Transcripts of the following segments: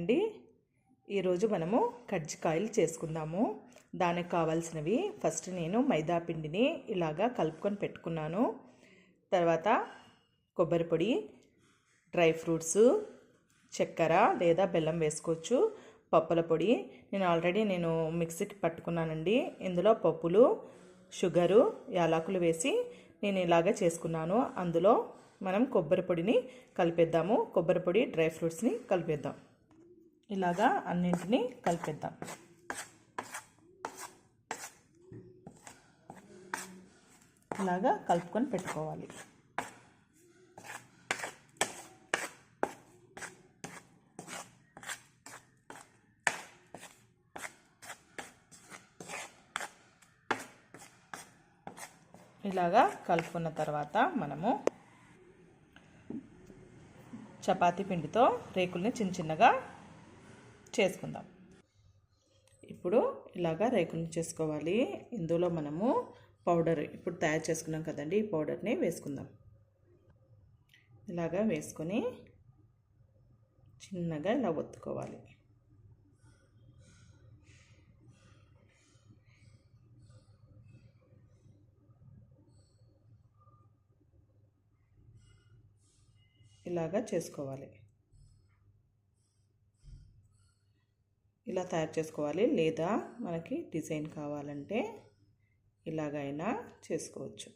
అండి. ఈరోజు మనము కజ్జికాయలు చేసుకుందాము. దానికి కావాల్సినవి ఫస్ట్ నేను మైదా పిండిని ఇలాగా కలుపుకొని పెట్టుకున్నాను. తర్వాత కొబ్బరి పొడి, డ్రై ఫ్రూట్స్, చక్కెర లేదా బెల్లం వేసుకోవచ్చు, పప్పుల పొడి నేను ఆల్రెడీ మిక్సీకి పట్టుకున్నానండి. ఇందులో పప్పులు, షుగరు, యాలకులు వేసి నేను ఇలాగ చేసుకున్నాను. అందులో మనం కొబ్బరి పొడిని కలిపేద్దాము. కొబ్బరి పొడి, డ్రై ఫ్రూట్స్ని కలిపేద్దాం. ఇలాగా అన్నింటినీ కలిపేద్దాం. ఇలాగా కలుపుకొని పెట్టుకోవాలి. ఇలాగా కలుపుకున్న తర్వాత మనము చపాతీ పిండితో రేకుల్ని చిన్న చిన్నగా చేసుకుందాం. ఇప్పుడు ఇలాగా రేకుల్ని చేసుకోవాలి. ఇందులో మనము పౌడర్ ఇప్పుడు తయారు చేసుకున్నాం కదండి, ఈ పౌడర్ని వేసుకుందాం. ఇలాగా వేసుకొని చిన్నగా ఇలా ఒత్తుకోవాలి. ఇలాగా చేసుకోవాలి. ఇలా తయారు చేసుకోవాలి. లేదా మనకి డిజైన్ కావాలంటే ఇలాగైనా చేసుకోవచ్చు.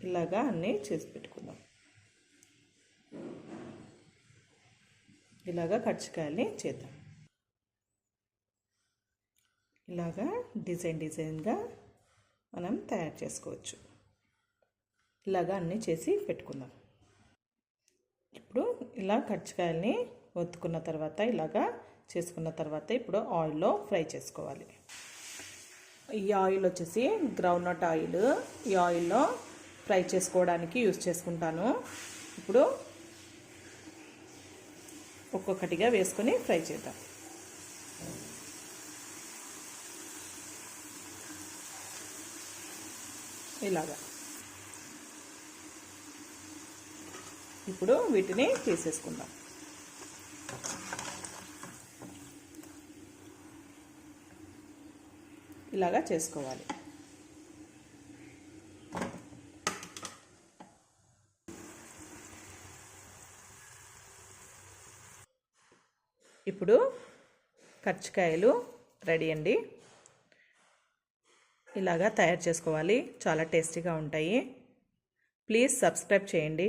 ఇలాగా అన్నీ చేసి పెట్టుకుందాం. ఇలాగా కజ్జికాయల్ని చేద్దాం. ఇలాగా డిజైన్గా మనం తయారు చేసుకోవచ్చు. ఇలాగా అన్నీ చేసి పెట్టుకుందాం. ఇప్పుడు ఇలా కజ్జికాయల్ని ఒత్తుకున్న తర్వాత ఇలాగా చేసుకున్న తర్వాత ఇప్పుడు ఆయిల్లో ఫ్రై చేసుకోవాలి. ఈ ఆయిల్ వచ్చేసి గ్రౌండ్నట్ ఆయిల్. ఈ ఆయిల్లో ఫ్రై చేసుకోవడానికి యూజ్ చేసుకుంటాను. ఇప్పుడు ఒక్కొక్కటిగా వేసుకొని ఫ్రై చేద్దాం. ఇలాగా ఇప్పుడు వీటిని తీసేసుకుందాం. ఇలాగా చేసుకోవాలి. ఇప్పుడు కజ్జికాయలు రెడీ అండి. ఇలాగా తయారు చేసుకోవాలి. చాలా టేస్టీగా ఉంటాయి. ప్లీజ్ సబ్స్క్రైబ్ చేయండి.